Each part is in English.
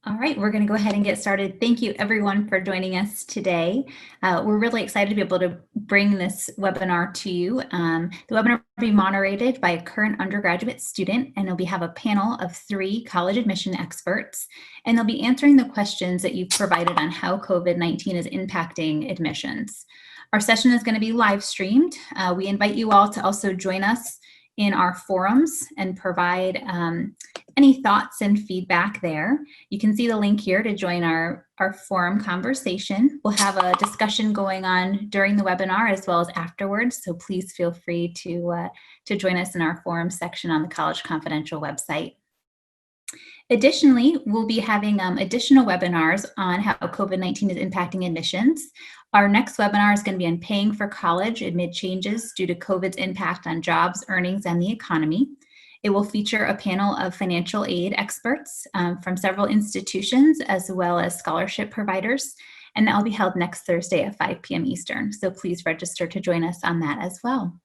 All right, we're going to go ahead and get started. Thank you everyone for joining us today. We're really excited to be able to bring this webinar to you. The webinar will be moderated by a current undergraduate student, and we have a panel of 3 college admission experts, and they'll be answering the questions that you've provided on how COVID-19 is impacting admissions. Our session is going to be live streamed. We invite you all to also join us in our forums and provide any thoughts and feedback there. You can see the link here to join our forum conversation. We'll have a discussion going on during the webinar as well as afterwards, so please feel free to join us in our forum section on the College Confidential website. Additionally, we'll be having additional webinars on how COVID-19 is impacting admissions. Our next webinar is going to be on paying for college amid changes due to COVID's impact on jobs, earnings, and the economy. It will feature a panel of financial aid experts from several institutions as well as scholarship providers, and that will be held next Thursday at 5 p.m. Eastern. So please register to join us on that as well.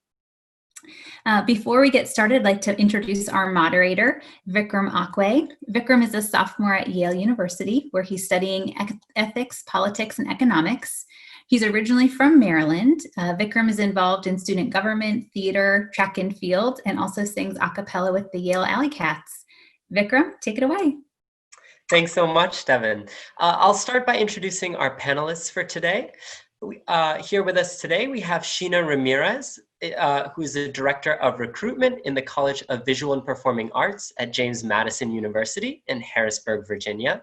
Before we get started, I'd like to introduce our moderator, Vikram Akwe. Vikram is a sophomore at Yale University, where he's studying ethics, politics, and economics. He's originally from Maryland. Vikram is involved in student government, theater, track and field, and also sings a cappella with the Yale Alley Cats. Vikram, take it away. Thanks so much, Devin. I'll start by introducing our panelists for today. Here with us today, we have Sheena Ramirez, who is the Director of Recruitment in the College of Visual and Performing Arts at James Madison University in Harrisburg, Virginia.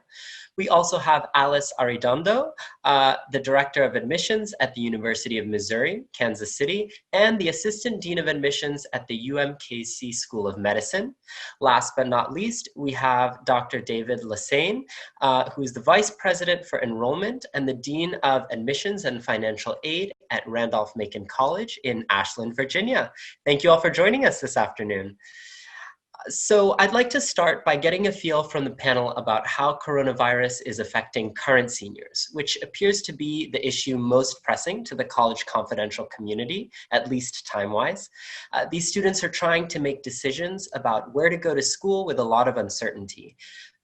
We also have Alice Arredondo, the Director of Admissions at the University of Missouri, Kansas City, and the Assistant Dean of Admissions at the UMKC School of Medicine. Last but not least, we have Dr. David Lassane, who is the Vice President for Enrollment and the Dean of Admissions and Financial Aid at Randolph-Macon College in Ashland, Virginia. Thank you all for joining us this afternoon. So I'd like to start by getting a feel from the panel about how coronavirus is affecting current seniors, which appears to be the issue most pressing to the College Confidential community, at least time-wise. These students are trying to make decisions about where to go to school with a lot of uncertainty.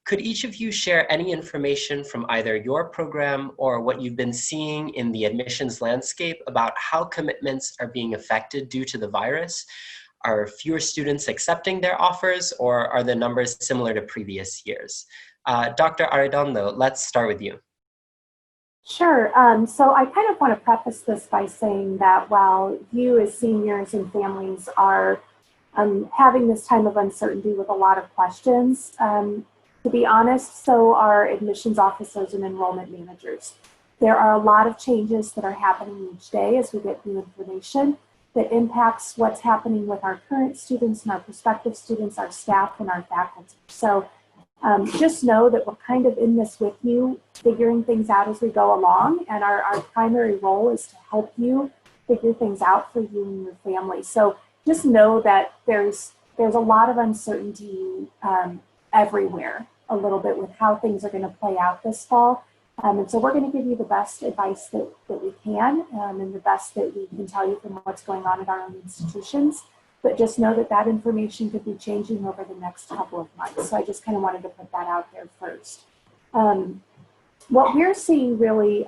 Could each of you share any information from either your program or what you've been seeing in the admissions landscape about how commitments are being affected due to the virus? Are fewer students accepting their offers, or are the numbers similar to previous years? Dr. Arredondo, let's start with you. Sure. So I kind of want to preface this by saying that while you as seniors and families are having this time of uncertainty with a lot of questions, to be honest, so are admissions officers and enrollment managers. There are a lot of changes that are happening each day as we get new information that impacts what's happening with our current students and our prospective students, our staff, and our faculty. So just know that we're kind of in this with you, figuring things out as we go along, and our primary role is to help you figure things out for you and your family. So just know that there's a lot of uncertainty everywhere, a little bit with how things are going to play out this fall. And so we're going to give you the best advice that we can and the best that we can tell you from what's going on at our own institutions. But just know that that information could be changing over the next couple of months. So I just kind of wanted to put that out there first. What we're seeing really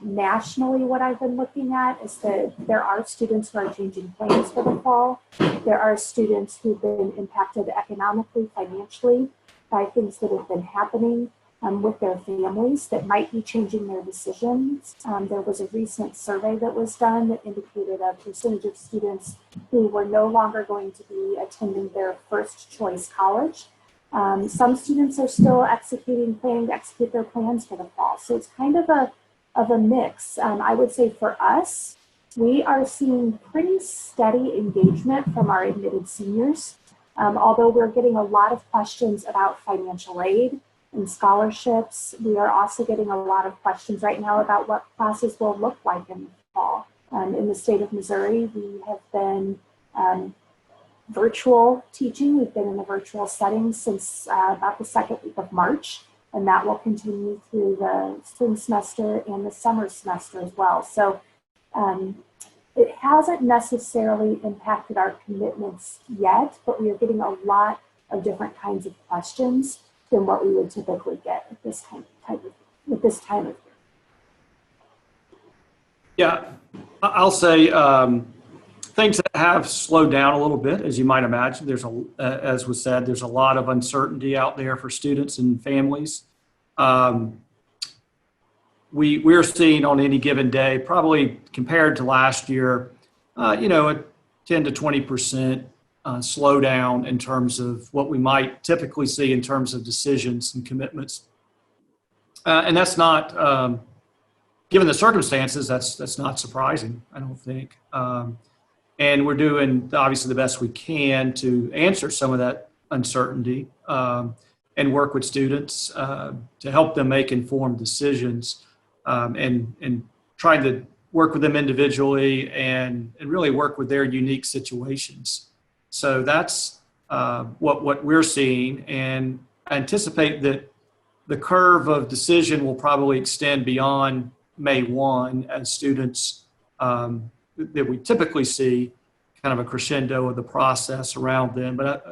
nationally, what I've been looking at is that there are students who are changing plans for the fall. There are students who've been impacted economically, financially by things that have been happening with their families that might be changing their decisions. There was a recent survey that was done that indicated a percentage of students who were no longer going to be attending their first choice college. Some students are still planning to execute their plans for the fall. So it's kind of a mix. I would say for us, we are seeing pretty steady engagement from our admitted seniors, although we're getting a lot of questions about financial aid and scholarships. We are also getting a lot of questions right now about what classes will look like in the fall. In the state of Missouri, we have been virtual teaching. We've been in a virtual setting since about the second week of March, and that will continue through the spring semester and the summer semester as well. So it hasn't necessarily impacted our commitments yet, but we are getting a lot of different kinds of questions. than what we would typically get at this time of year. Yeah, I'll say things that have slowed down a little bit, as you might imagine. As was said, there's a lot of uncertainty out there for students and families. We're seeing on any given day, probably compared to last year, a 10 to 20% slowdown in terms of what we might typically see in terms of decisions and commitments. And that's not, given the circumstances, that's not surprising, I don't think. And we're doing obviously the best we can to answer some of that uncertainty and work with students to help them make informed decisions and trying to work with them individually and really work with their unique situations. So that's what we're seeing, and I anticipate that the curve of decision will probably extend beyond May 1 as students that we typically see kind of a crescendo of the process around them. But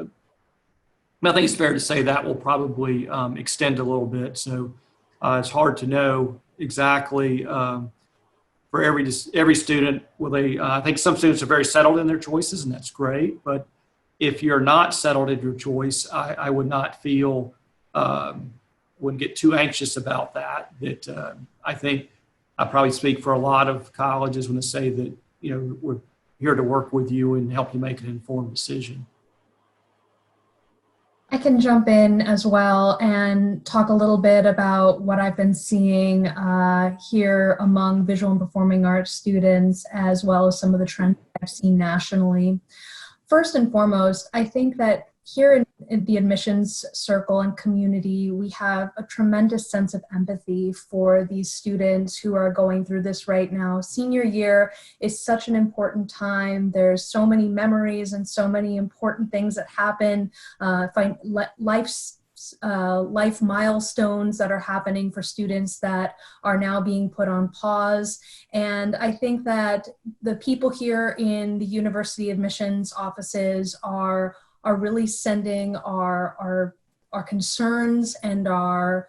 I think it's fair to say that will probably extend a little bit. So it's hard to know exactly for every student. Will they? I think some students are very settled in their choices, and that's great. But if you're not settled in your choice, I would not feel wouldn't get too anxious about that. I think I probably speak for a lot of colleges when I say that we're here to work with you and help you make an informed decision. I can jump in as well and talk a little bit about what I've been seeing here among visual and performing arts students, as well as some of the trends I've seen nationally. First and foremost, I think that here in the admissions circle and community, we have a tremendous sense of empathy for these students who are going through this right now. Senior year is such an important time. There's so many memories and so many important things that happen, life milestones that are happening for students that are now being put on pause. And I think that the people here in the university admissions offices are really sending our concerns and our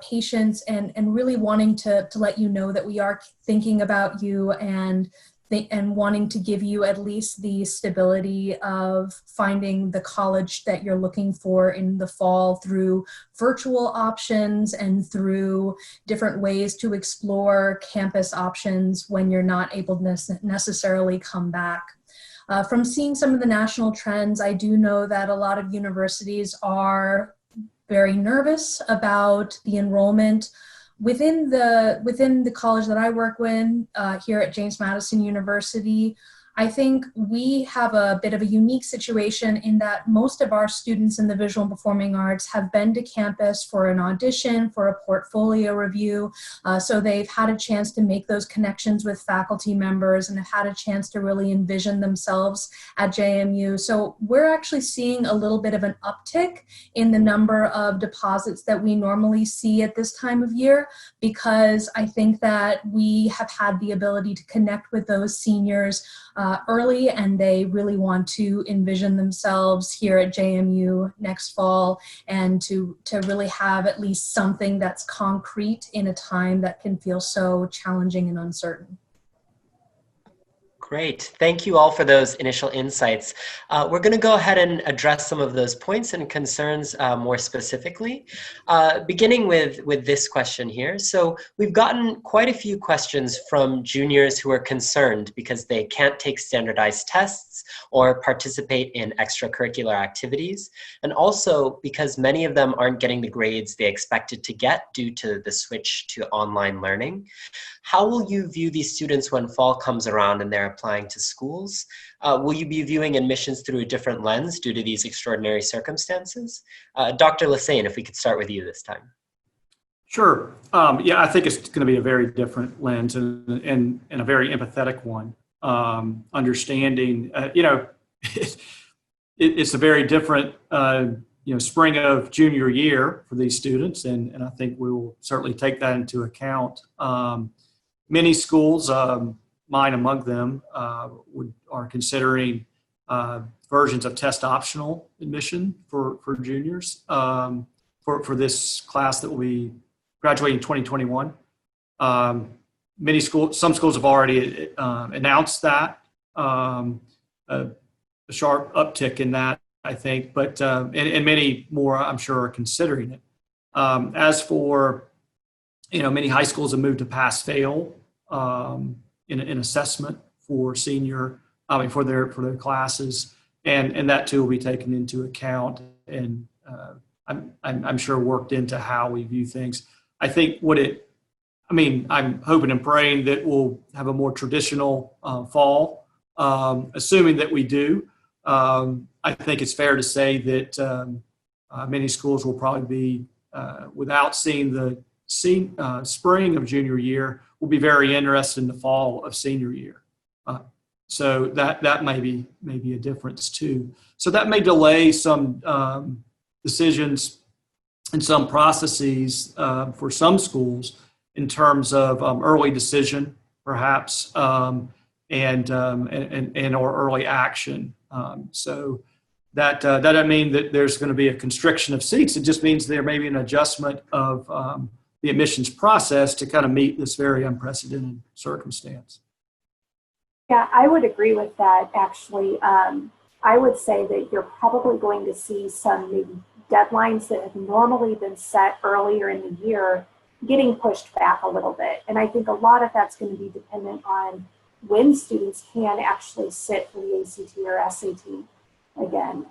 patience and really wanting to let you know that we are thinking about you and wanting to give you at least the stability of finding the college that you're looking for in the fall through virtual options and through different ways to explore campus options when you're not able to necessarily come back. From seeing some of the national trends, I do know that a lot of universities are very nervous about the enrollment within the college that I work with here at James Madison University. I think we have a bit of a unique situation in that most of our students in the visual and performing arts have been to campus for an audition, for a portfolio review. So they've had a chance to make those connections with faculty members and have had a chance to really envision themselves at JMU. So we're actually seeing a little bit of an uptick in the number of deposits that we normally see at this time of year, because I think that we have had the ability to connect with those seniors early, and they really want to envision themselves here at JMU next fall and to really have at least something that's concrete in a time that can feel so challenging and uncertain. Great. Thank you all for those initial insights. We're going to go ahead and address some of those points and concerns more specifically, beginning with this question here. So we've gotten quite a few questions from juniors who are concerned because they can't take standardized tests or participate in extracurricular activities, and also because many of them aren't getting the grades they expected to get due to the switch to online learning. How will you view these students when fall comes around and they're applying to schools? Will you be viewing admissions through a different lens due to these extraordinary circumstances? Dr. Lassane, if we could start with you this time. Sure. Yeah, I think it's going to be a very different lens and a very empathetic one. Understanding, it's a very different, spring of junior year for these students, and I think we will certainly take that into account. Many schools, mine among them, are considering versions of test optional admission for juniors for this class that will be graduating in 2021. Some schools have already announced that, a sharp uptick in that, I think, but and many more, I'm sure, are considering it. As for, many high schools have moved to pass-fail in assessment for for their classes, and that too will be taken into account, and I'm sure worked into how we view things. I think I'm hoping and praying that we'll have a more traditional fall. Assuming that we do, I think it's fair to say that many schools will probably be, without seeing the spring of junior year, will be very interested in the fall of senior year. So that may be a difference too. So that may delay some decisions and some processes for some schools in terms of early decision, perhaps, and or early action. So that doesn't mean that there's going to be a constriction of seats. It just means there may be an adjustment of the admissions process to kind of meet this very unprecedented circumstance. Yeah, I would agree with that, actually. I would say that you're probably going to see some maybe deadlines that have normally been set earlier in the year getting pushed back a little bit. And I think a lot of that's going to be dependent on when students can actually sit for the ACT or SAT again.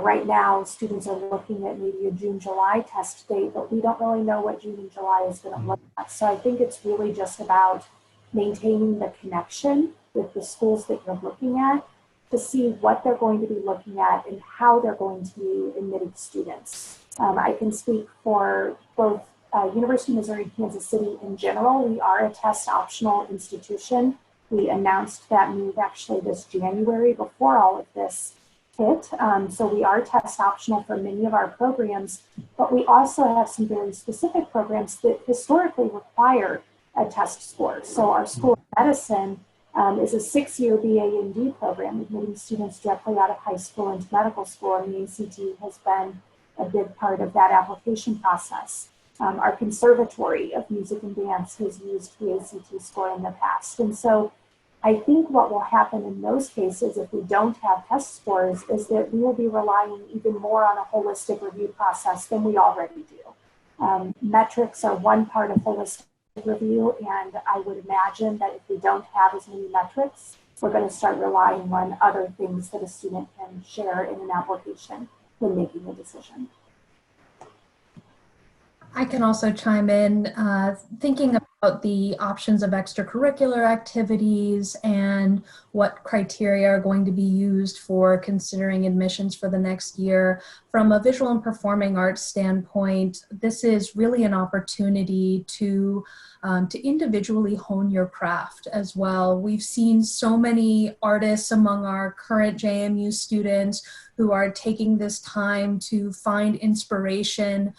Right now, students are looking at maybe a June, July test date, but we don't really know what June and July is going to look like. So I think it's really just about maintaining the connection with the schools that you're looking at to see what they're going to be looking at and how they're going to be admitting students. I can speak for both University of Missouri Kansas City in general. We are a test optional institution. We announced that move actually this January before all of this hit. So we are test optional for many of our programs, but we also have some very specific programs that historically require a test score. So our School of Medicine is a 6-year BA and D program, admitting students directly out of high school into medical school, and the ACT has been a big part of that application process. Our Conservatory of Music and Dance has used the ACT score in the past. And so I think what will happen in those cases, if we don't have test scores, is that we will be relying even more on a holistic review process than we already do. Metrics are one part of holistic review, and I would imagine that if we don't have as many metrics, we're going to start relying on other things that a student can share in an application when making a decision. I can also chime in, thinking about the options of extracurricular activities and what criteria are going to be used for considering admissions for the next year. From a visual and performing arts standpoint, this is really an opportunity to individually hone your craft as well. We've seen so many artists among our current JMU students who are taking this time to find inspiration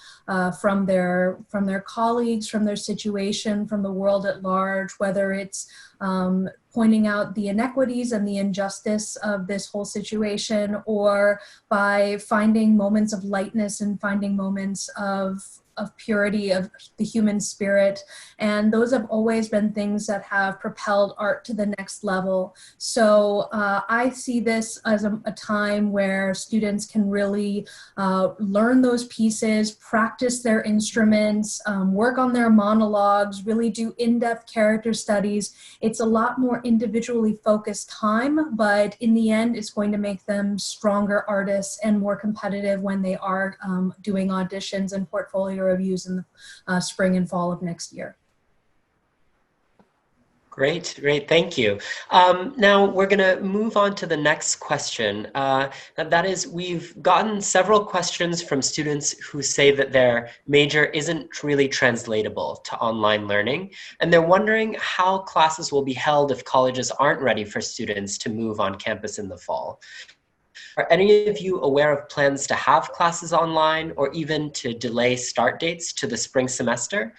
from their colleagues, from their situation, from the world at large, whether it's pointing out the inequities and the injustice of this whole situation, or by finding moments of lightness and finding moments of purity of the human spirit. And those have always been things that have propelled art to the next level. So I see this as a time where students can really learn those pieces, practice their instruments, work on their monologues, really do in-depth character studies. It's a lot more individually focused time, but in the end, it's going to make them stronger artists and more competitive when they are doing auditions and portfolio reviews in the spring and fall of next year. Great, thank you. Now we're going to move on to the next question. And that is, we've gotten several questions from students who say that their major isn't really translatable to online learning, and they're wondering how classes will be held if colleges aren't ready for students to move on campus in the fall. Are any of you aware of plans to have classes online or even to delay start dates to the spring semester?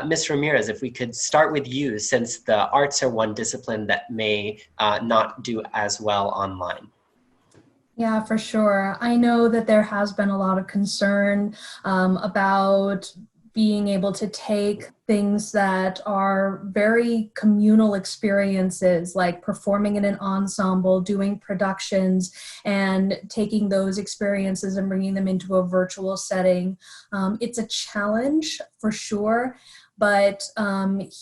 Ms. Ramirez, if we could start with you, since the arts are one discipline that may not do as well online. Yeah, for sure. I know that there has been a lot of concern about being able to take things that are very communal experiences, like performing in an ensemble, doing productions, and taking those experiences and bringing them into a virtual setting. It's a challenge for sure. But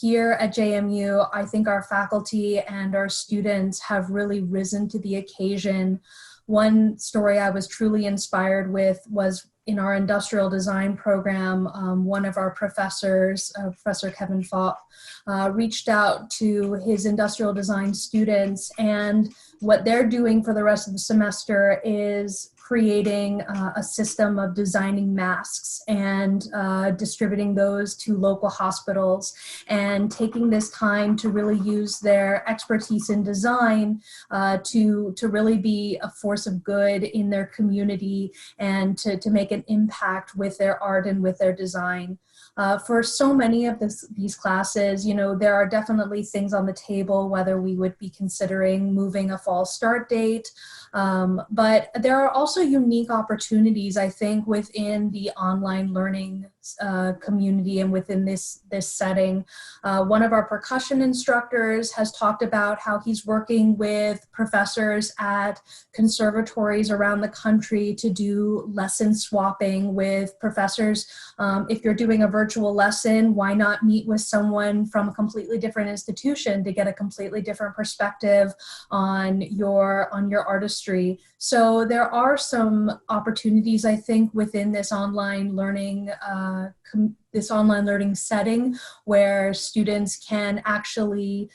here at JMU, I think our faculty and our students have really risen to the occasion. One story I was truly inspired with was in our industrial design program. One of our professors, Professor Kevin Fopp, reached out to his industrial design students, and what they're doing for the rest of the semester is creating a system of designing masks and distributing those to local hospitals, and taking this time to really use their expertise in design to really be a force of good in their community and to make an impact with their art and with their design. For so many of these classes, you know, there are definitely things on the table, whether we would be considering moving a fall start date. But there are also unique opportunities, I think, within the online learning community and within this setting. One of our percussion instructors has talked about how he's working with professors at conservatories around the country to do lesson swapping with professors. If you're doing a virtual lesson, why not meet with someone from a completely different institution to get a completely different perspective on your artistry? So there are some opportunities, I think, within this online learning setting where students can actually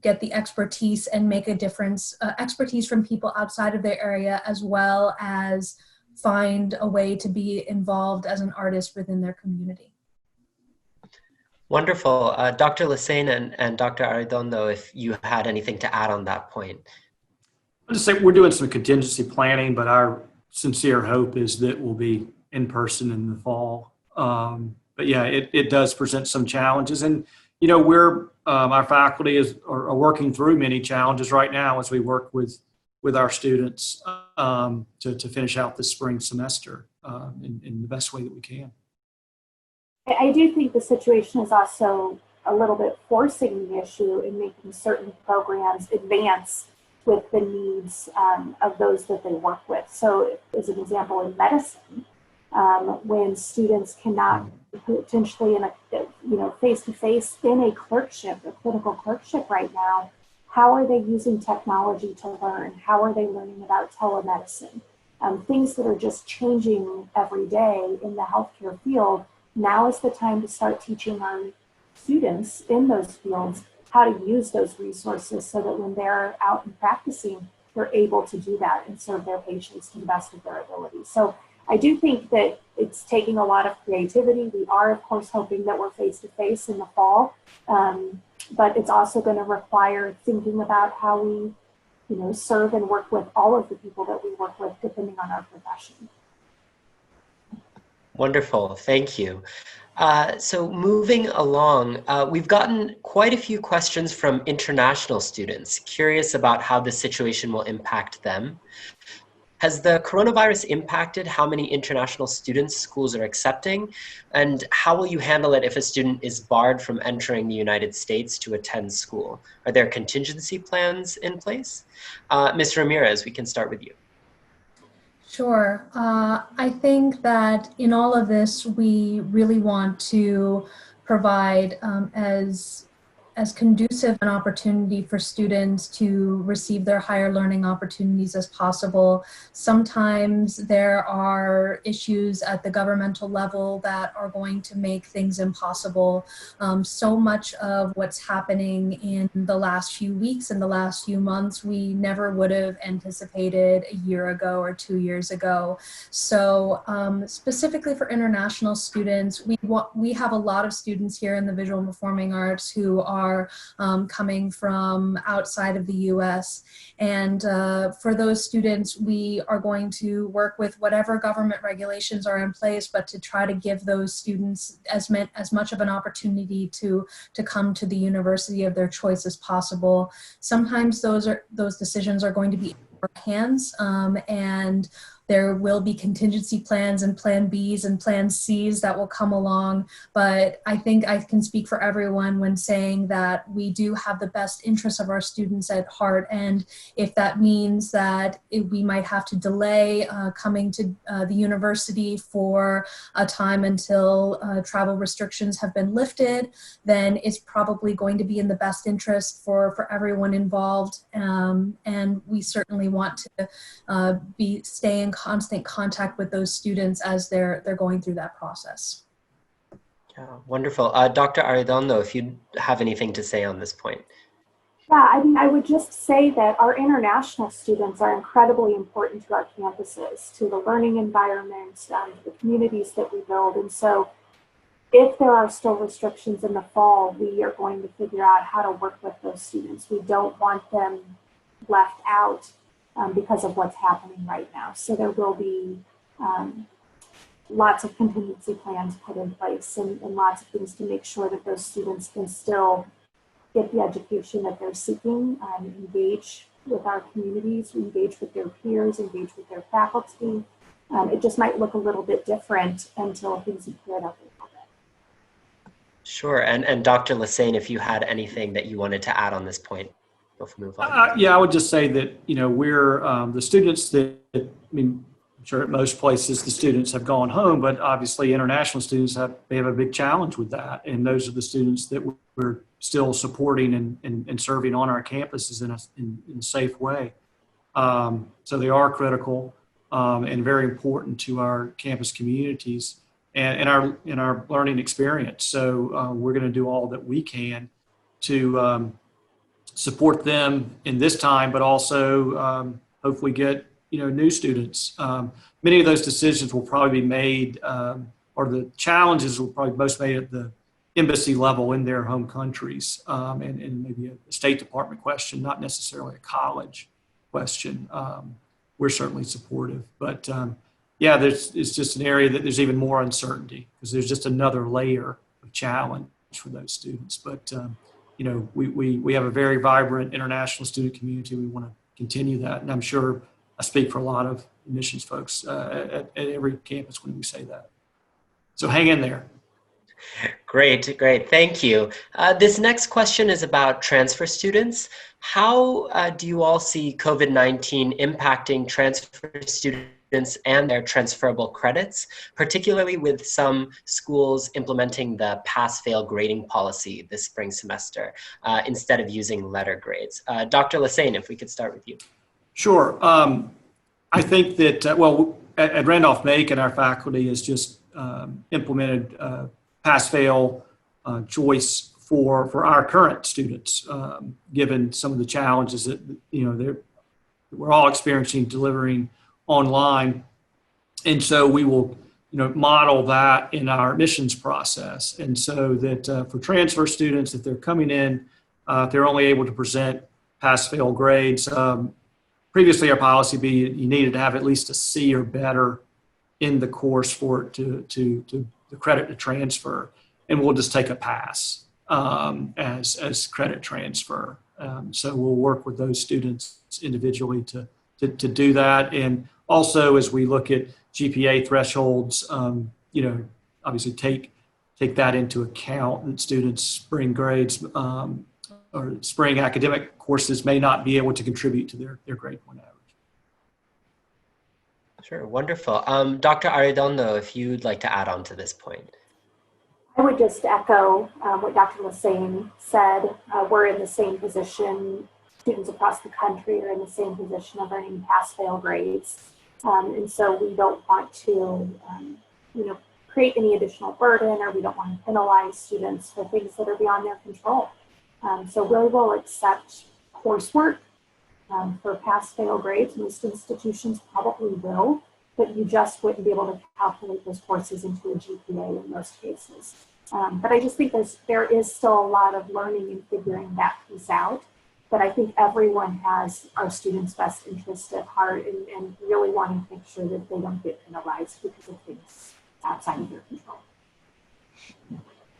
get the expertise and make a difference, expertise from people outside of their area, as well as find a way to be involved as an artist within their community. Wonderful. Dr. Lassane and Dr. Arredondo, if you had anything to add on that point. I'll just say we're doing some contingency planning, but our sincere hope is that we'll be in person in the fall. But yeah, it does present some challenges, and you know, our faculty are working through many challenges right now as we work with our students to finish out this spring semester in the best way that we can. I do think the situation is also a little bit forcing the issue in making certain programs advance with the needs of those that they work with. So as an example, in medicine, when students cannot potentially in a face-to-face in a clinical clerkship right now, how are they using technology to learn? How are they learning about telemedicine? Things that are just changing every day in the healthcare field. Now is the time to start teaching our students in those fields how to use those resources so that when they're out and practicing, they're able to do that and serve their patients to the best of their ability. So I do think that it's taking a lot of creativity. We are, of course, hoping that we're face-to-face in the fall, but it's also going to require thinking about how we, serve and work with all of the people that we work with, depending on our profession. Wonderful, thank you. So moving along, we've gotten quite a few questions from international students, curious about how the situation will impact them. Has the coronavirus impacted how many international students schools are accepting? And how will you handle it if a student is barred from entering the United States to attend school? Are there contingency plans in place? Ms. Ramirez, we can start with you. Sure. I think that in all of this, we really want to provide as conducive an opportunity for students to receive their higher learning opportunities as possible. Sometimes there are issues at the governmental level that are going to make things impossible. So much of what's happening in the last few weeks and the last few months, we never would have anticipated a year ago or 2 years ago. So specifically for international students, we have a lot of students here in the visual and performing arts who are coming from outside of the US. And for those students, we are going to work with whatever government regulations are in place, but to try to give those students as much of an opportunity to come to the university of their choice as possible. Sometimes those decisions are going to be hands, and there will be contingency plans and plan Bs and plan Cs that will come along. But I think I can speak for everyone when saying that we do have the best interests of our students at heart. And if that means that we might have to delay coming to the university for a time until travel restrictions have been lifted, then it's probably going to be in the best interest for everyone involved. And we certainly want to stay in constant contact with those students as they're going through that process. Yeah, wonderful. Dr. Arredondo, if you have anything to say on this point. Yeah, I mean, I would just say that our international students are incredibly important to our campuses, to the learning environment, to the communities that we build. And so if there are still restrictions in the fall, we are going to figure out how to work with those students. We don't want them left out because of what's happening right now. So there will be lots of contingency plans put in place and lots of things to make sure that those students can still get the education that they're seeking, engage with our communities, engage with their peers, engage with their faculty. It just might look a little bit different until things have cleared up a little bit. Sure, and Dr. Lassane, if you had anything that you wanted to add on this point, we'll move on. Yeah, I would just say that, we're the students that, I mean, I'm sure at most places the students have gone home, but obviously international students have a big challenge with that. And those are the students that we're still supporting and serving on our campuses in a safe way. So they are critical and very important to our campus communities and our learning experience. So we're going to do all that we can to support them in this time, but also hopefully get new students. Many of those decisions will probably be made, or the challenges will probably most made at the embassy level in their home countries, and maybe a State Department question, not necessarily a college question. We're certainly supportive, but yeah, it's just an area that there's even more uncertainty because there's just another layer of challenge for those students. But we have a very vibrant international student community. We want to continue that, and I'm sure I speak for a lot of admissions folks at every campus when we say that. So hang in there. Great. Thank you. This next question is about transfer students. How do you all see COVID-19 impacting transfer students and their transferable credits, particularly with some schools implementing the pass-fail grading policy this spring semester instead of using letter grades? Dr. Lassane, if we could start with you. Sure. I think that, at Randolph-Macon, our faculty has just implemented pass-fail choice for our current students, given some of the challenges that we're all experiencing delivering online, and so we will model that in our admissions process, and so that for transfer students, if they're coming in, if they're only able to present pass-fail grades. Previously, our policy be you needed to have at least a C or better in the course for it to the credit to transfer, and we'll just take a pass as credit transfer. So we'll work with those students individually to do that, and also as we look at GPA thresholds, obviously take that into account that students' spring grades or spring academic courses may not be able to contribute to their grade point average. Sure, wonderful. Dr. Arredondo, if you'd like to add on to this point. I would just echo what Dr. Lassane said. We're in the same position. Students across the country are in the same position of earning pass-fail grades. And so we don't want to, create any additional burden, or we don't want to penalize students for things that are beyond their control. So we will accept coursework for pass-fail grades. Most institutions probably will, but you just wouldn't be able to calculate those courses into a GPA in most cases. But I just think there is still a lot of learning and figuring that piece out. But I think everyone has our students' best interest at heart and really wanting to make sure that they don't get penalized because of things outside of their control.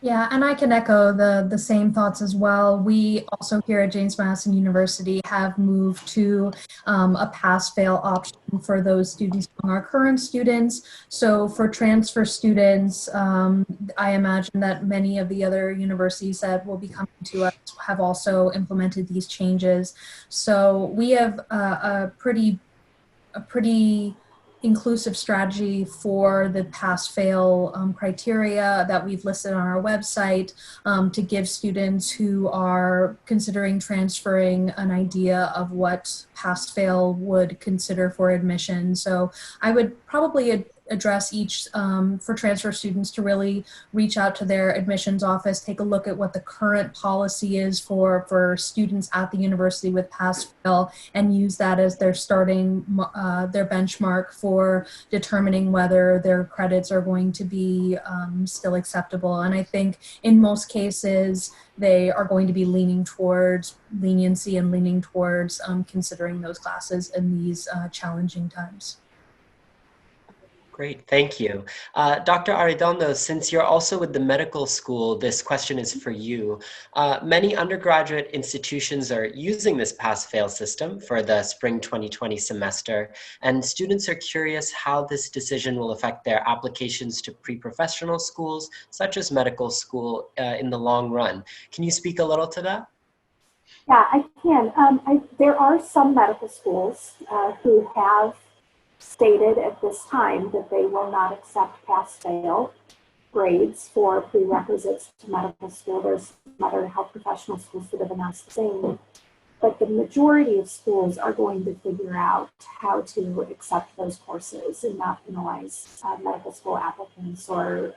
Yeah, and I can echo the same thoughts as well. We also here at James Madison University have moved to a pass-fail option for those students among our current students. So for transfer students, I imagine that many of the other universities that will be coming to us have also implemented these changes. So we have a pretty inclusive strategy for the pass-fail criteria that we've listed on our website to give students who are considering transferring an idea of what pass-fail would consider for admission. So I would probably address each for transfer students to really reach out to their admissions office, take a look at what the current policy is for students at the university with pass-fail, and use that as their starting, their benchmark for determining whether their credits are going to be still acceptable. And I think in most cases, they are going to be leaning towards leniency and leaning towards considering those classes in these challenging times. Great, thank you. Dr. Arredondo, since you're also with the medical school, this question is for you. Many undergraduate institutions are using this pass-fail system for the spring 2020 semester, and students are curious how this decision will affect their applications to pre-professional schools, such as medical school, in the long run. Can you speak a little to that? Yeah, I can. There are some medical schools who have stated at this time that they will not accept pass-fail grades for prerequisites to medical school. There's some other health professional schools that have announced the same. But the majority of schools are going to figure out how to accept those courses and not penalize medical school applicants or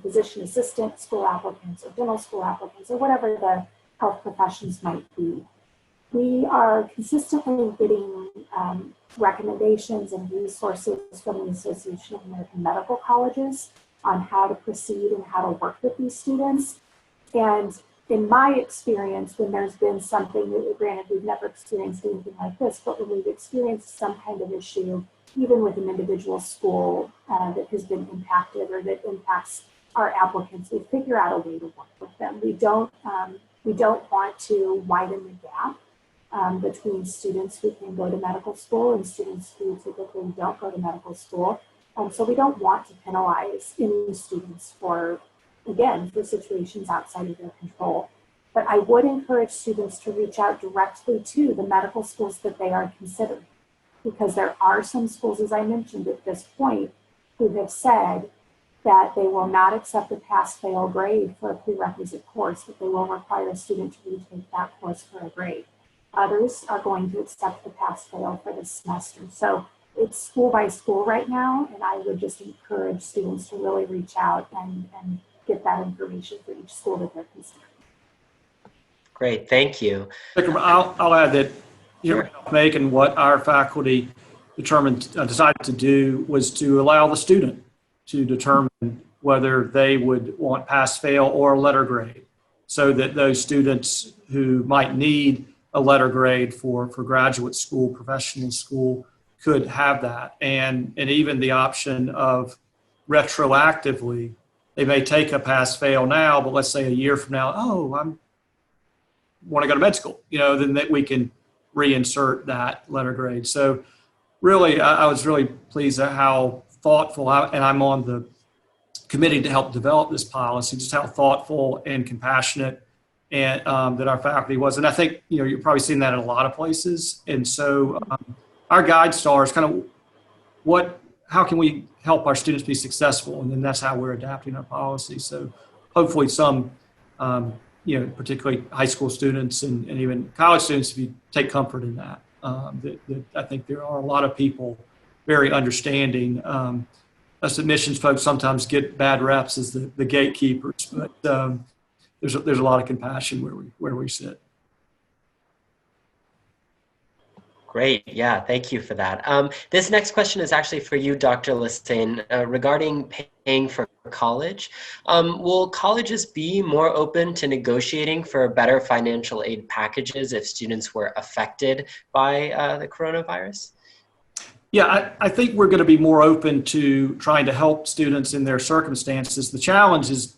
physician assistant school applicants or dental school applicants or whatever the health professions might be. We are consistently getting recommendations and resources from the Association of American Medical Colleges on how to proceed and how to work with these students. And in my experience, when there's been something, granted we've never experienced anything like this, but when we've experienced some kind of issue, even with an individual school that has been impacted or that impacts our applicants, we figure out a way to work with them. We don't want to widen the gap between students who can go to medical school and students who typically don't go to medical school. So we don't want to penalize any students for situations outside of their control. But I would encourage students to reach out directly to the medical schools that they are considering, because there are some schools, as I mentioned at this point, who have said that they will not accept a pass-fail grade for a prerequisite course, but they will require a student to retake that course for a grade. Others are going to accept the pass-fail for this semester. So it's school by school right now, and I would just encourage students to really reach out and get that information for each school that they're considering. Great, thank you. I'll add that here at Macon, what our faculty decided to do was to allow the student to determine whether they would want pass-fail or a letter grade, so that those students who might need a letter grade for graduate school, professional school, could have that. And even the option of retroactively, they may take a pass-fail now, but let's say a year from now, I want to go to med school, then that we can reinsert that letter grade. So really, I was really pleased at how thoughtful, and I'm on the committee to help develop this policy, just how thoughtful and compassionate and that our faculty was. And I think, you're probably seeing that in a lot of places. And so our guide star is kind of how can we help our students be successful? And then that's how we're adapting our policy. So hopefully some, particularly high school students and even college students, if you take comfort in that, that I think there are a lot of people very understanding. Us admissions folks sometimes get bad reps as the gatekeepers, but there's a lot of compassion where we sit. Great, yeah, thank you for that. This next question is actually for you, Dr. Listain, regarding paying for college. Will colleges be more open to negotiating for better financial aid packages if students were affected by the coronavirus? Yeah, I think we're going to be more open to trying to help students in their circumstances. The challenge is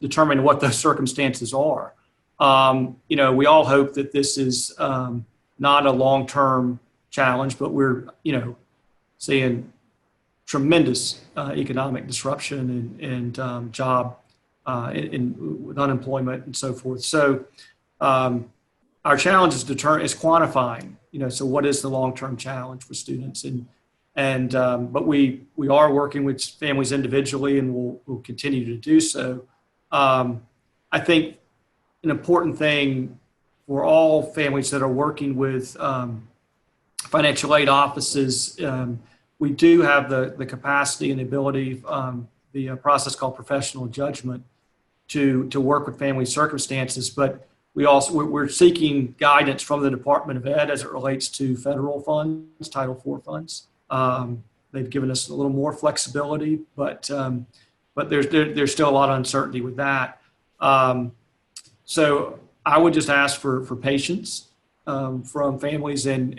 determine what those circumstances are. We all hope that this is not a long-term challenge, but we're, seeing tremendous economic disruption and job with unemployment and so forth. So our challenge is quantifying. So what is the long-term challenge for students? But we are working with families individually, and we'll continue to do so. I think an important thing for all families that are working with financial aid offices, we do have the capacity and the ability, the process called professional judgment, to work with family circumstances. But we're seeking guidance from the Department of Ed as it relates to federal funds, Title IV funds. They've given us a little more flexibility, but there's still a lot of uncertainty with that. So I would just ask for patience from families, and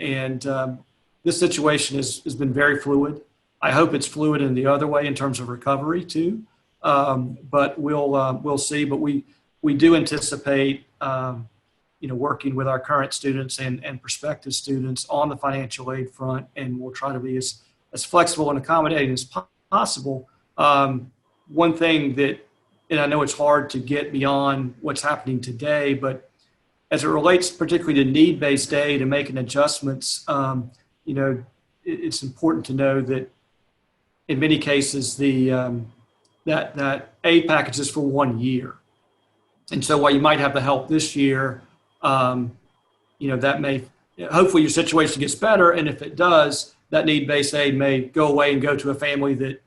this situation has been very fluid. I hope it's fluid in the other way in terms of recovery too, but we'll see. But we do anticipate working with our current students and prospective students on the financial aid front, and we'll try to be as flexible and accommodating as possible. One thing that, and I know it's hard to get beyond what's happening today, but as it relates particularly to need-based aid and making adjustments, it's important to know that in many cases that aid package is for 1 year. And so while you might have the help this year, that may, hopefully your situation gets better. And if it does, that need-based aid may go away and go to a family that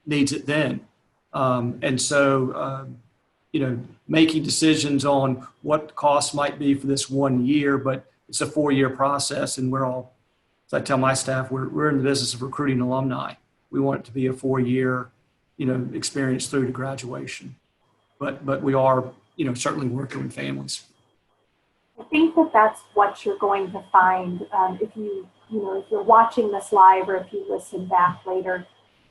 needs it then. And so, making decisions on what costs might be for this 1 year, but it's a 4-year process. And we're all, as I tell my staff, we're in the business of recruiting alumni. We want it to be a 4-year, experience through to graduation. But we are, certainly working with families. I think that's what you're going to find if you're watching this live, or if you listen back later.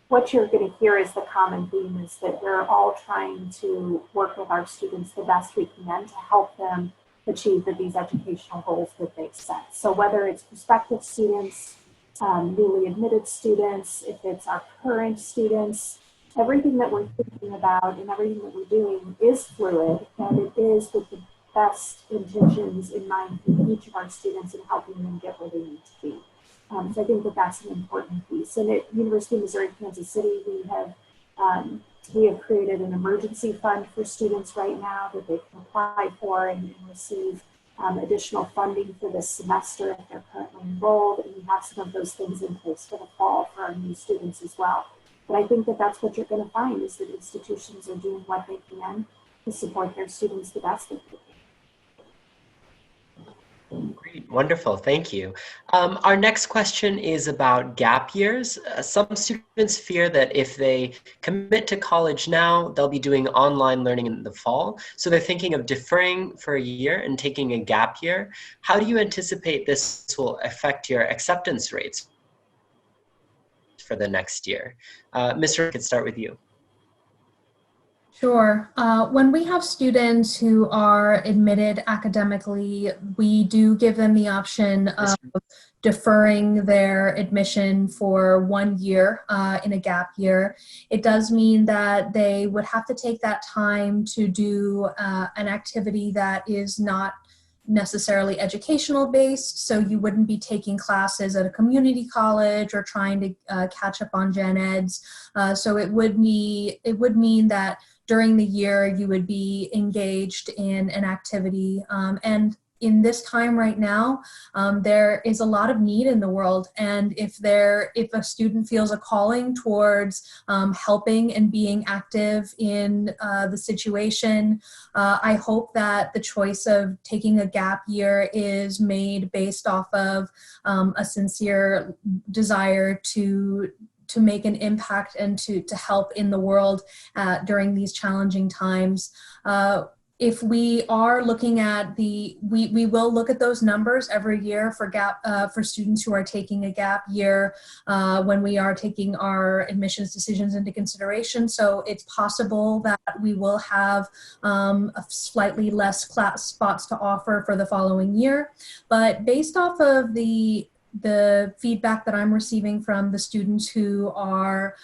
What you're going to hear is the common theme is that we're all trying to work with our students the best we can to help them achieve these educational goals that they've set. So whether it's prospective students, newly admitted students, if it's our current students, everything that we're thinking about and everything that we're doing is fluid, and it is with the best intentions in mind for each of our students and helping them get where they need to be. So I think that's an important piece. And at University of Missouri Kansas City, we have created an emergency fund for students right now that they can apply for and receive additional funding for this semester if they're currently enrolled. And we have some of those things in place for the fall for our new students as well. But I think that's what you're going to find is that institutions are doing what they can to support their students the best that they can. Great, wonderful, thank you. Our next question is about gap years. Some students fear that if they commit to college now, they'll be doing online learning in the fall. So they're thinking of deferring for a year and taking a gap year. How do you anticipate this will affect your acceptance rates for the next year? Mr. I could start with you. Sure. When we have students who are admitted academically, we do give them the option of deferring their admission for 1 year in a gap year. It does mean that they would have to take that time to do an activity that is not necessarily educational based, so you wouldn't be taking classes at a community college or trying to catch up on gen eds. So it would mean that during the year you would be engaged in an activity, and in this time right now, there is a lot of need in the world, and if a student feels a calling towards helping and being active in the situation, I hope that the choice of taking a gap year is made based off of a sincere desire to make an impact and to help in the world during these challenging times. if we are looking at we will look at those numbers every year for students who are taking a gap year when we are taking our admissions decisions into consideration. So it's possible that we will have a slightly less class spots to offer for the following year. But based off of the feedback that I'm receiving from the students who are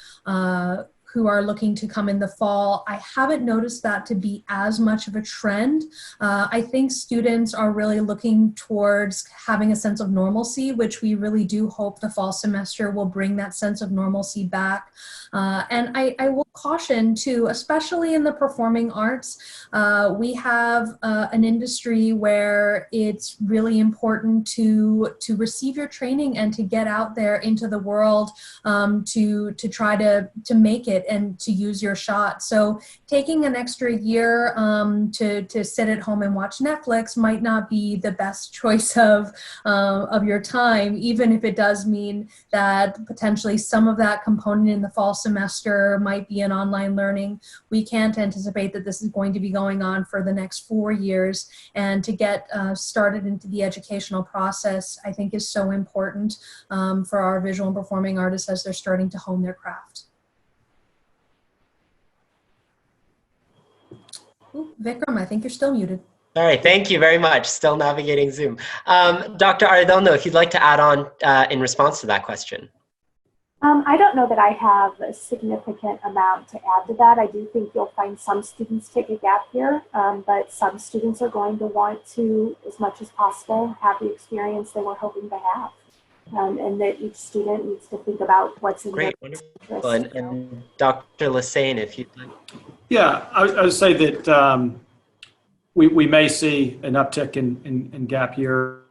looking to come in the fall, I haven't noticed that to be as much of a trend. I think students are really looking towards having a sense of normalcy, which we really do hope the fall semester will bring that sense of normalcy back. And I will caution too, especially in the performing arts, we have an industry where it's really important to receive your training and to get out there into the world to try to make it and to use your shot. So taking an extra year to sit at home and watch Netflix might not be the best choice of your time, even if it does mean that potentially some of that component in the fall semester might be an online learning. We can't anticipate that this is going to be going on for the next 4 years, and to get started into the educational process, I think, is so important for our visual and performing artists as they're starting to hone their craft. Ooh, Vikram, I think you're still muted. All right, thank you very much. Still navigating Zoom. Dr. Arredondo, if you'd like to add on in response to that question. I don't know that I have a significant amount to add to that. I do think you'll find some students take a gap year, but some students are going to want to, as much as possible, have the experience they were hoping to have. And that each student needs to think about what's in their interest. Great, and Dr. Lassane, if you'd like. Yeah, I would say that we may see an uptick in gap year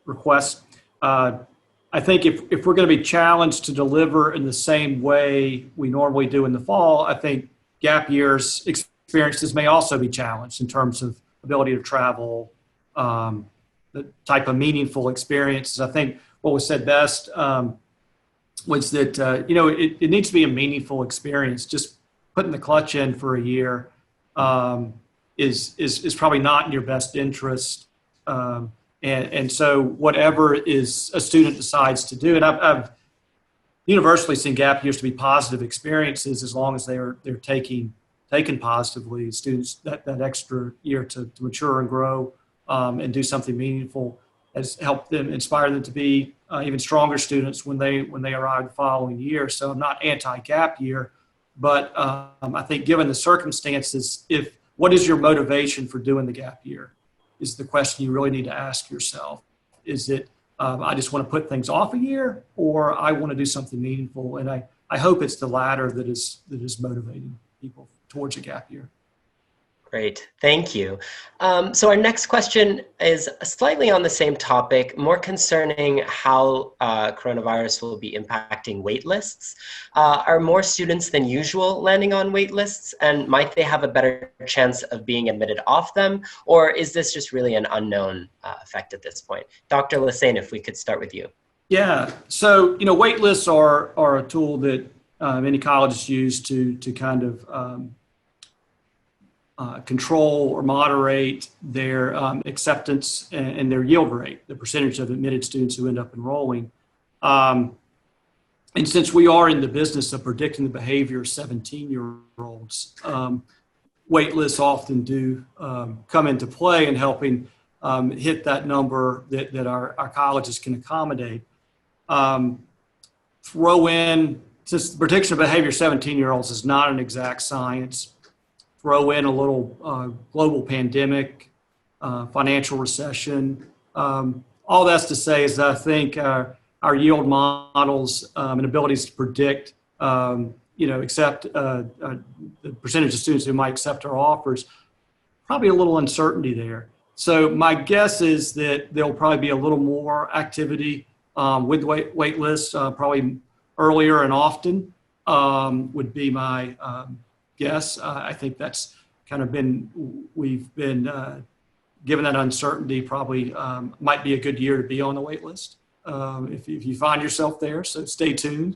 requests. I think if we're going to be challenged to deliver in the same way we normally do in the fall, I think gap years experiences may also be challenged in terms of ability to travel, the type of meaningful experiences. I think what was said best was that, it needs to be a meaningful experience. Just putting the clutch in for a year is probably not in your best interest. And so whatever is a student decides to do, and I've universally seen gap years to be positive experiences as long as they're taken positively. Students that extra year to mature and grow and do something meaningful has helped them, inspire them to be even stronger students when they arrive the following year. So I'm not anti-gap year, but I think given the circumstances, what is your motivation for doing the gap year is the question you really need to ask yourself. Is it, I just want to put things off a year, or I want to do something meaningful? And I hope it's the latter that is motivating people towards a gap year. Great, thank you. So our next question is slightly on the same topic, more concerning how coronavirus will be impacting wait lists. Are more students than usual landing on wait lists, and might they have a better chance of being admitted off them, or is this just really an unknown effect at this point? Dr. Lassane, if we could start with you. Yeah, so wait lists are a tool that many colleges use to kind of control or moderate their acceptance and their yield rate, the percentage of admitted students who end up enrolling. And since we are in the business of predicting the behavior of 17-year-olds, wait lists often do come into play in helping hit that number that our colleges can accommodate. Throw in, since the prediction of behavior of 17-year-olds is not an exact science, throw in a little global pandemic, financial recession. All that's to say is that I think our yield models and abilities to predict, accept the percentage of students who might accept our offers, probably a little uncertainty there. So my guess is that there'll probably be a little more activity with wait lists, probably earlier and often would be my guess. I think that's kind of we've been given that uncertainty, probably might be a good year to be on the wait list if you find yourself there. So stay tuned.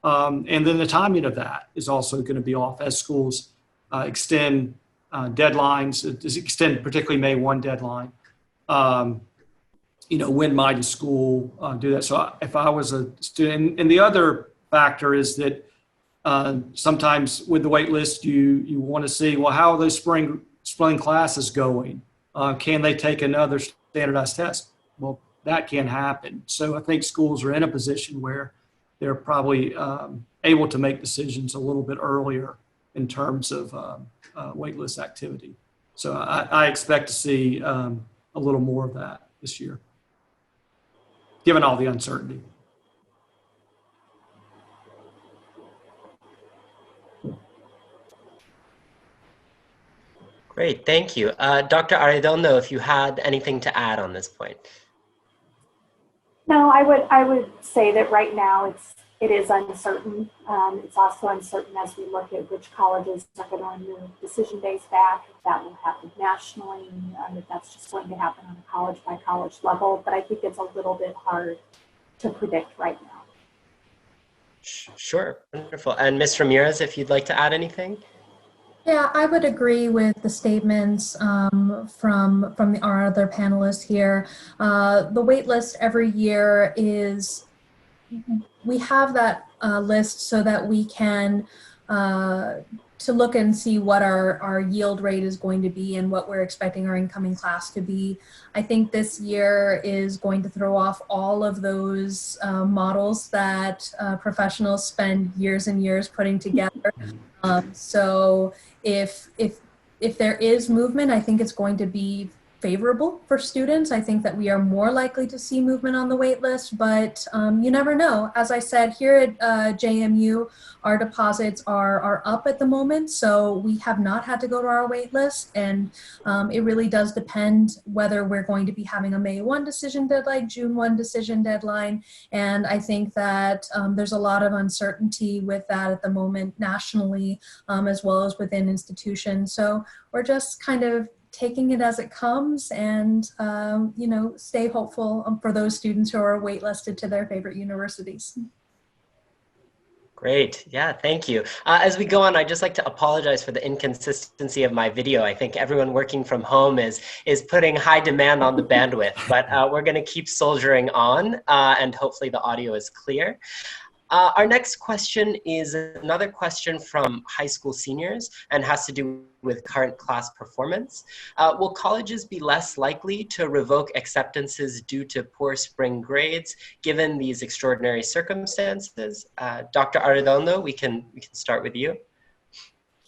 And then the timing of that is also going to be off as schools extend deadlines, extend particularly May 1 deadline. When might a school do that? So if I was a student, and the other factor is that sometimes with the wait list, you want to see, well, how are those spring classes going? Can they take another standardized test? Well, that can happen. So I think schools are in a position where they're probably able to make decisions a little bit earlier in terms of waitlist activity. So I expect to see a little more of that this year, given all the uncertainty. Great, thank you. Dr. Arredondo, if you had anything to add on this point. No, I would say that right now it is uncertain. It's also uncertain as we look at which colleges are going to move decision days back, if that will happen nationally, if that's just going to happen on a college by college level. But I think it's a little bit hard to predict right now. Sure, wonderful. And Ms. Ramirez, if you'd like to add anything? Yeah, I would agree with the statements from our other panelists here. The wait list every year is, we have that list so that we can to look and see what our yield rate is going to be and what we're expecting our incoming class to be. I think this year is going to throw off all of those models that professionals spend years and years putting together. So if there is movement, I think it's going to be favorable for students. I think that we are more likely to see movement on the wait list, but you never know. As I said, here at JMU, our deposits are up at the moment, so we have not had to go to our wait list, and it really does depend whether we're going to be having a May 1 decision deadline, June 1 decision deadline, and I think that there's a lot of uncertainty with that at the moment nationally, as well as within institutions. So we're just kind of taking it as it comes and, stay hopeful for those students who are waitlisted to their favorite universities. Great. Yeah, thank you. As we go on, I'd just like to apologize for the inconsistency of my video. I think everyone working from home is putting high demand on the bandwidth, but we're going to keep soldiering on, and hopefully the audio is clear. Our next question is another question from high school seniors and has to do with current class performance. Will colleges be less likely to revoke acceptances due to poor spring grades given these extraordinary circumstances? Dr. Arredondo, we can start with you.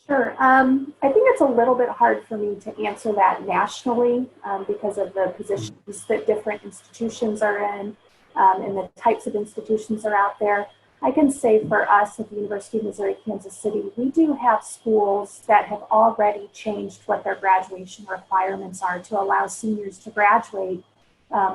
Sure. I think it's a little bit hard for me to answer that nationally because of the positions that different institutions are in and the types of institutions are out there. I can say for us at the University of Missouri, Kansas City, we do have schools that have already changed what their graduation requirements are to allow seniors to graduate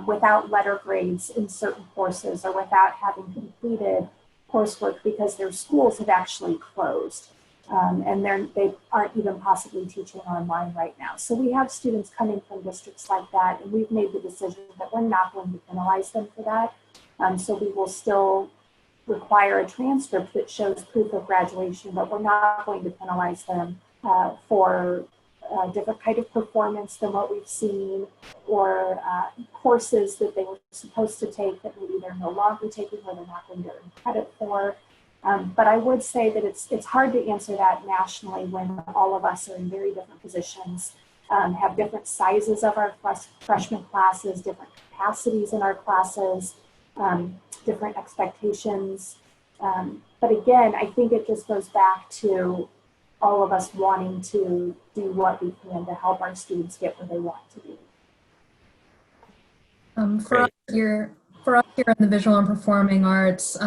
without letter grades in certain courses or without having completed coursework because their schools have actually closed. And they aren't even possibly teaching online right now. So we have students coming from districts like that, and we've made the decision that we're not going to penalize them for that. So we will still require a transcript that shows proof of graduation, but we're not going to penalize them for a different kind of performance than what we've seen, or courses that they were supposed to take that maybe they're no longer taking or they're not going to earn credit for. But I would say that it's hard to answer that nationally when all of us are in very different positions, have different sizes of our freshman classes, different capacities in our classes, different expectations. But again, I think it just goes back to all of us wanting to do what we can to help our students get where they want to be. For us here in the visual and performing arts,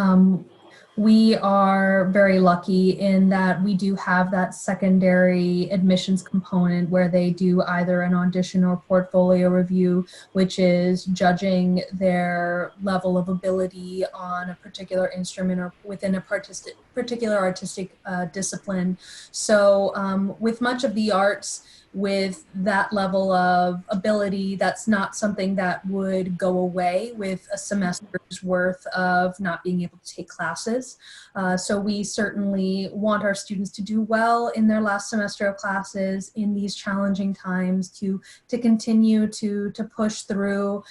we are very lucky in that we do have that secondary admissions component where they do either an audition or portfolio review, which is judging their level of ability on a particular instrument or within a particular artistic discipline. So with much of the arts, with that level of ability, that's not something that would go away with a semester's worth of not being able to take classes. So we certainly want our students to do well in their last semester of classes in these challenging times, to continue to push through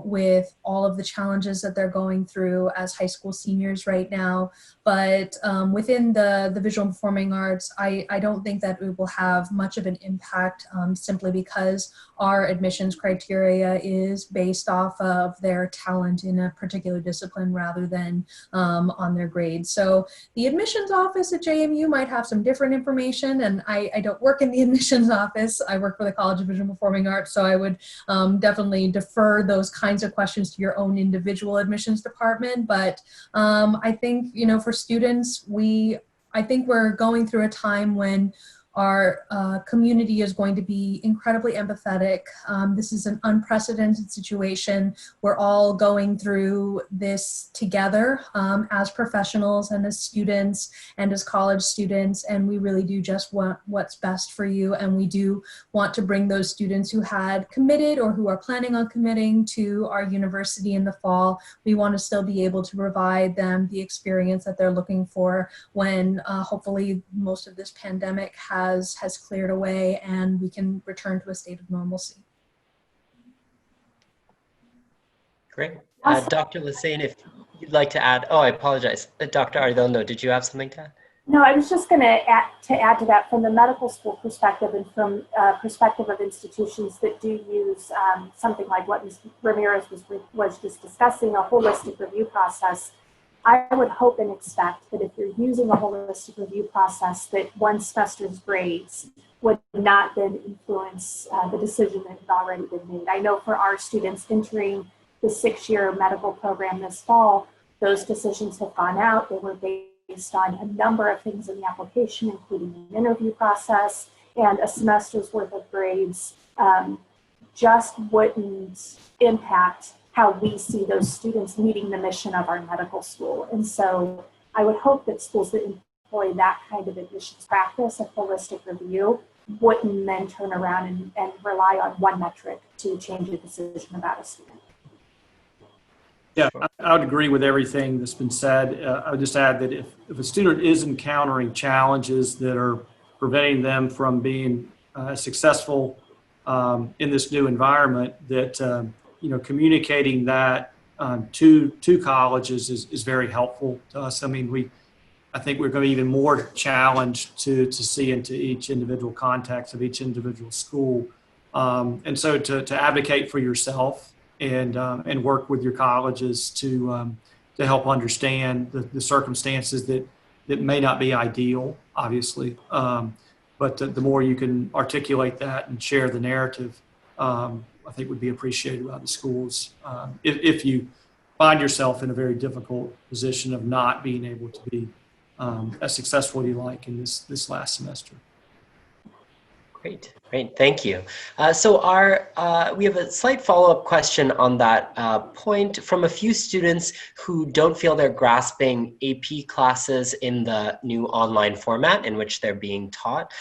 with all of the challenges that they're going through as high school seniors right now. But within the visual and performing arts, I don't think that it will have much of an impact simply because our admissions criteria is based off of their talent in a particular discipline rather than on their grades. So the admissions office at JMU might have some different information, and I don't work in the admissions office. I work for the College of Visual and Performing Arts, so I would definitely defer those kinds of questions to your own individual admissions department. But I think, you know, for students, I think we're going through a time when our community is going to be incredibly empathetic. This is an unprecedented situation. We're all going through this together as professionals and as students and as college students, and we really do just want what's best for you. And we do want to bring those students who had committed or who are planning on committing to our university in the fall. We want to still be able to provide them the experience that they're looking for when hopefully most of this pandemic has cleared away and we can return to a state of normalcy. Great. Dr. Lassane, if you'd like to add, oh, I apologize. Dr. Arredondo, did you have something to add? No, I was just going to add to that from the medical school perspective and from perspective of institutions that do use something like what Ms. Ramirez was just discussing, a holistic review process. I would hope and expect that if you're using a holistic review process, that one semester's grades would not then influence the decision that had already been made. I know for our students entering the 6-year medical program this fall, those decisions have gone out. They were based on a number of things in the application, including an interview process, and a semester's worth of grades just wouldn't impact how we see those students meeting the mission of our medical school. And so I would hope that schools that employ that kind of admissions practice, a holistic review, wouldn't then turn around and rely on one metric to change a decision about a student. Yeah, I would agree with everything that's been said. I would just add that if a student is encountering challenges that are preventing them from being successful in this new environment, that communicating that to colleges is very helpful to us. I mean, I think we're going to be even more challenged to see into each individual context of each individual school, and so to advocate for yourself and work with your colleges to help understand the circumstances that may not be ideal, obviously, but the more you can articulate that and share the narrative, I think would be appreciated by the schools if you find yourself in a very difficult position of not being able to be as successful as you like in this last semester. Great, thank you. So we have a slight follow-up question on that point from a few students who don't feel they're grasping AP classes in the new online format in which they're being taught.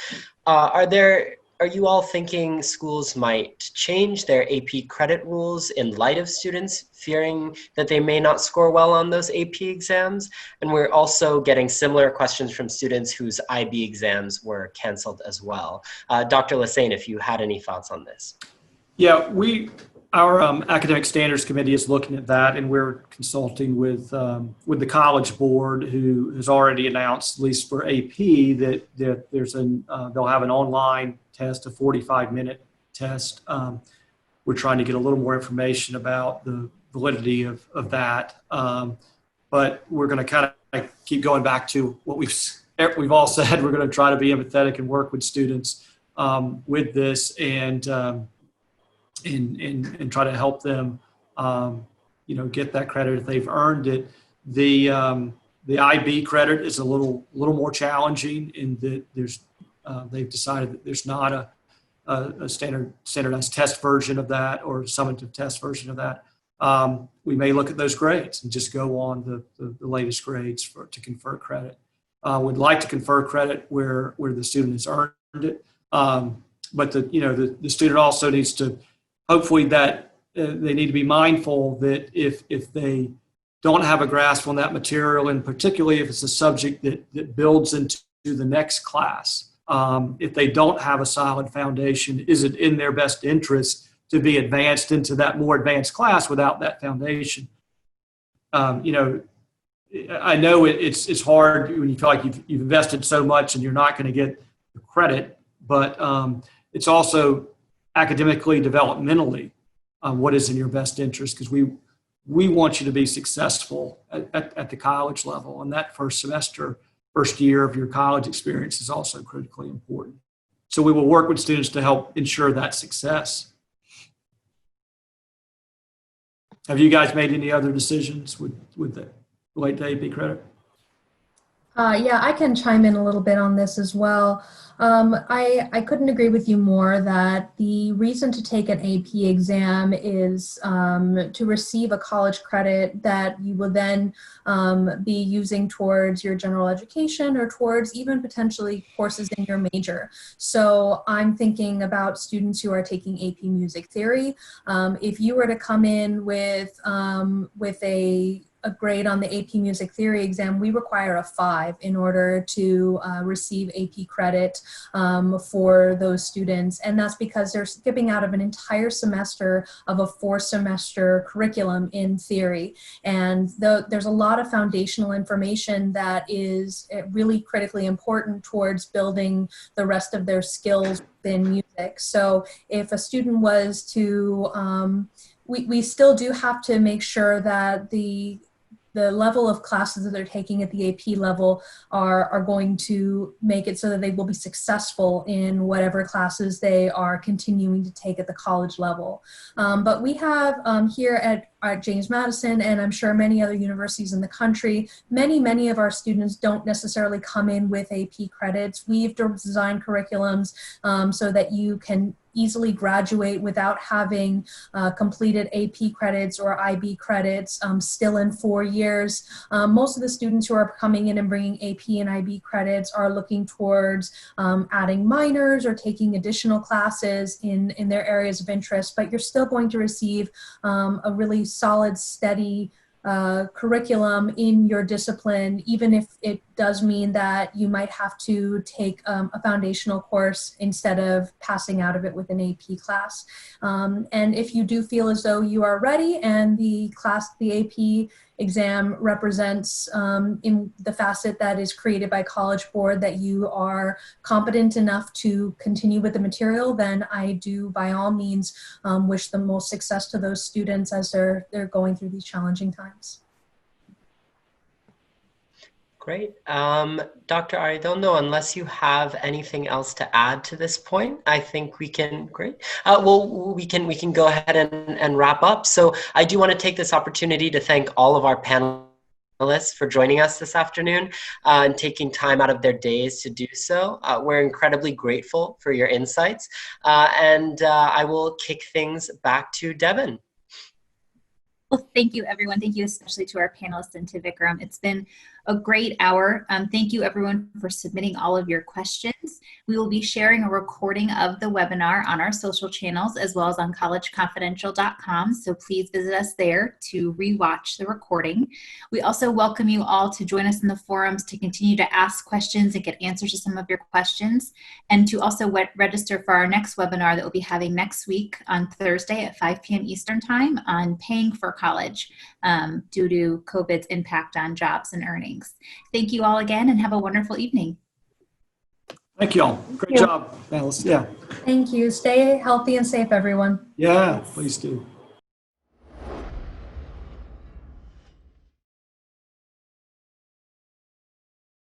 Are you all thinking schools might change their AP credit rules in light of students fearing that they may not score well on those AP exams? And we're also getting similar questions from students whose IB exams were canceled as well. Dr. Lassane, if you had any thoughts on this. Yeah, our academic standards committee is looking at that, and we're consulting with the College Board, who has already announced, at least for AP, that there's they'll have an online test, a 45-minute test. We're trying to get a little more information about the validity of that, but we're going to kind of keep going back to what we've all said. We're going to try to be empathetic and work with students with this and try to help them, get that credit if they've earned it. The IB credit is a little more challenging in that they've decided that there's not a standardized test version of that or summative test version of that. We may look at those grades and just go on the latest grades to confer credit. We'd like to confer credit where the student has earned it. but the student also needs to, hopefully that they need to be mindful that if they don't have a grasp on that material, and particularly if it's a subject that builds into the next class, if they don't have a solid foundation, is it in their best interest to be advanced into that more advanced class without that foundation? I know it's hard when you feel like you've invested so much and you're not going to get the credit, but it's also academically, developmentally, what is in your best interest, because we want you to be successful at the college level, and that first year of your college experience is also critically important. So we will work with students to help ensure that success. Have you guys made any other decisions with the relate to AP credit? Yeah, I can chime in a little bit on this as well. I couldn't agree with you more that the reason to take an AP exam is to receive a college credit that you will then be using towards your general education or towards even potentially courses in your major. So I'm thinking about students who are taking AP music theory. If you were to come in with a grade on the AP Music Theory exam, we require a 5 in order to receive AP credit for those students. And that's because they're skipping out of an entire semester of a 4-semester curriculum in theory. And there's a lot of foundational information that is really critically important towards building the rest of their skills within music. So if a student was to, we still do have to make sure that the level of classes that they're taking at the AP level are going to make it so that they will be successful in whatever classes they are continuing to take at the college level. But we have here at James Madison, and I'm sure many other universities in the country, many of our students don't necessarily come in with AP credits. We've designed curriculums so that you can easily graduate without having completed AP credits or IB credits still in 4 years. Most of the students who are coming in and bringing AP and IB credits are looking towards adding minors or taking additional classes in their areas of interest, but you're still going to receive a really solid, steady curriculum in your discipline, even if it does mean that you might have to take a foundational course instead of passing out of it with an AP class. And if you do feel as though you are ready and the AP exam represents in the facet that is created by College Board that you are competent enough to continue with the material, then I do by all means wish the most success to those students as they're going through these challenging times. Great. Dr. I don't know, unless you have anything else to add to this point, I think we can, great. Well, we can go ahead and wrap up. So I do want to take this opportunity to thank all of our panelists for joining us this afternoon and taking time out of their days to do so. We're incredibly grateful for your insights. And I will kick things back to Devin. Well, thank you, everyone. Thank you especially to our panelists and to Vikram. It's been a great hour. Thank you, everyone, for submitting all of your questions. We will be sharing a recording of the webinar on our social channels as well as on collegeconfidential.com. So please visit us there to rewatch the recording. We also welcome you all to join us in the forums to continue to ask questions and get answers to some of your questions, and to also register for our next webinar that we'll be having next week on Thursday at 5 p.m. Eastern Time on paying for college due to COVID's impact on jobs and earnings. Thank you all again and have a wonderful evening. Thank you all. Great job, Alice. Yeah. Thank you. Stay healthy and safe, everyone. Yeah, please do.